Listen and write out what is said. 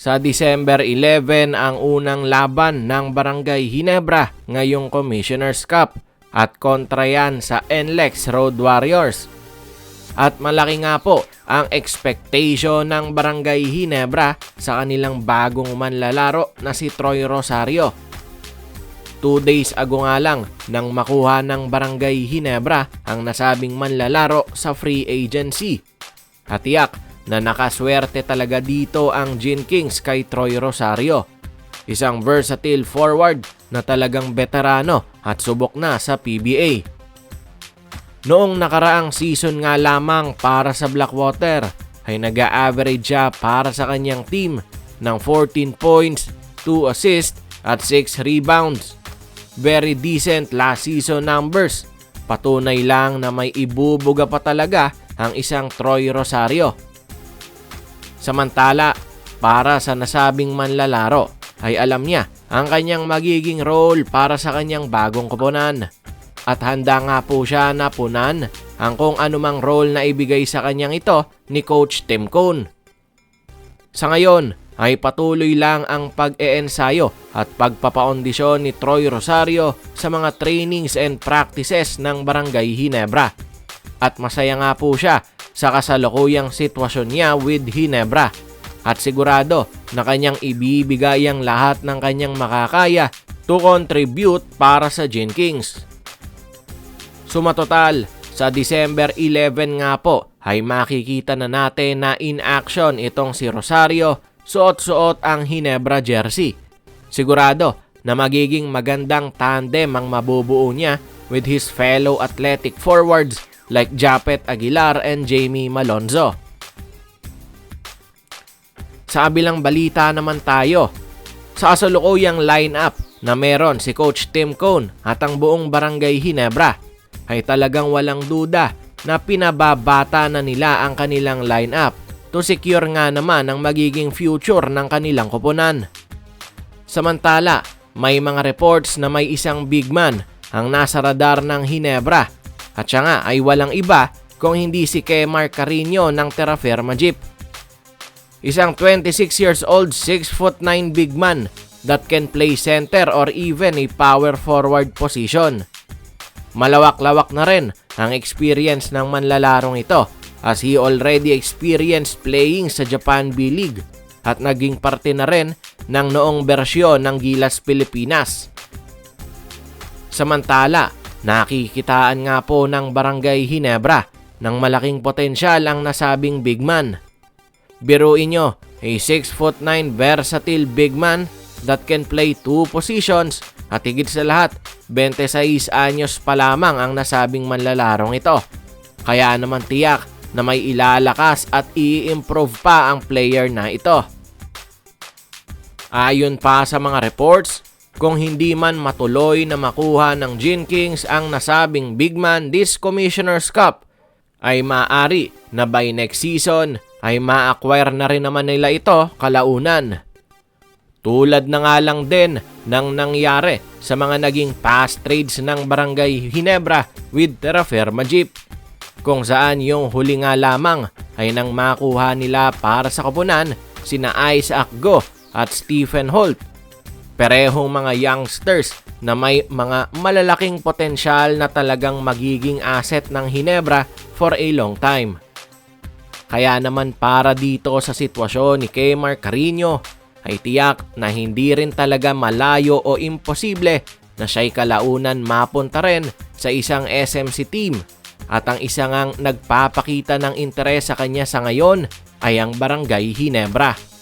Sa December 11 ang unang laban ng Barangay Ginebra ngayong Commissioner's Cup at kontra yan sa NLEX Road Warriors. At malaki nga po ang expectation ng Barangay Ginebra sa kanilang bagong manlalaro na si Troy Rosario. 2 days ago nga lang nang makuha ng Barangay Ginebra ang nasabing manlalaro sa free agency. Hatiyak na nakaswerte talaga dito ang Gin Kings kay Troy Rosario. Isang versatile forward na talagang veterano at subok na sa PBA. Noong nakaraang season nga lamang para sa Blackwater ay nag-a-average siya para sa kanyang team ng 14 points, 2 assists at 6 rebounds. Very decent last season numbers. Patunay lang na may ibubuga pa talaga ang isang Troy Rosario. Samantala, para sa nasabing manlalaro ay alam niya ang kanyang magiging role para sa kanyang bagong koponan. At handa nga po siya na punan ang kung anumang role na ibigay sa kanyang ito ni Coach Tim Cone. Sa ngayon ay patuloy lang ang pag-eensayo at pagpapaondisyon ni Troy Rosario sa mga trainings and practices ng Barangay Ginebra. At masaya nga po siya sa kasalukuyang sitwasyon niya with Ginebra at sigurado na kanyang ibibigay ang lahat ng kanyang makakaya to contribute para sa Gin Kings. Sumatotal, sa December 11 nga po ay makikita na natin na in action itong si Rosario, suot-suot ang Ginebra jersey. Sigurado na magiging magandang tandem ang mabubuo niya with his fellow athletic forwards like Japet Aguilar and Jamie Malonzo. Sa kabilang balita naman tayo, sa kasalukuyang lineup na meron si Coach Tim Cone at ang buong Barangay Ginebra ay talagang walang duda na pinababata na nila ang kanilang lineup to secure nga naman ang magiging future ng kanilang koponan. Samantala, may mga reports na may isang big man ang nasa radar ng Ginebra. At siya nga ay walang iba kung hindi si Kemar Carino ng Terra Firma Jeep. Isang 26 years old, 6'9" big man that can play center or even a power forward position. Malawak-lawak na rin ang experience ng manlalarong ito as he already experienced playing sa Japan B-League at naging parte na rin ng noong bersyon ng Gilas Pilipinas. Samantala, nakikitaan nga po ng Barangay Ginebra ng malaking potensyal ang nasabing big man. Biruin nyo, a 6'9" versatile big man that can play 2 positions at higit sa lahat, 26 anyos pa lamang ang nasabing manlalarong ito. Kaya naman tiyak na may ilalakas at i-improve pa ang player na ito. Ayon pa sa mga reports, kung hindi man matuloy na makuha ng Gin Kings ang nasabing big man this Commissioner's Cup, ay maaari na by next season ay ma-acquire na rin naman nila ito kalaunan. Tulad na nga lang din ng nangyari sa mga naging past trades ng Barangay Ginebra with Terra Firma Jeep, kung saan yung huli nga lamang ay nang makuha nila para sa koponan sina Isaac Go at Stephen Holt. Parehong mga youngsters na may mga malalaking potensyal na talagang magiging asset ng Ginebra for a long time. Kaya naman para dito sa sitwasyon ni Kemar Carino ay tiyak na hindi rin talaga malayo o imposible na siya'y kalaunan mapunta rin sa isang SMC team at ang isang nagpapakita ng interes sa kanya sa ngayon ay ang Barangay Ginebra.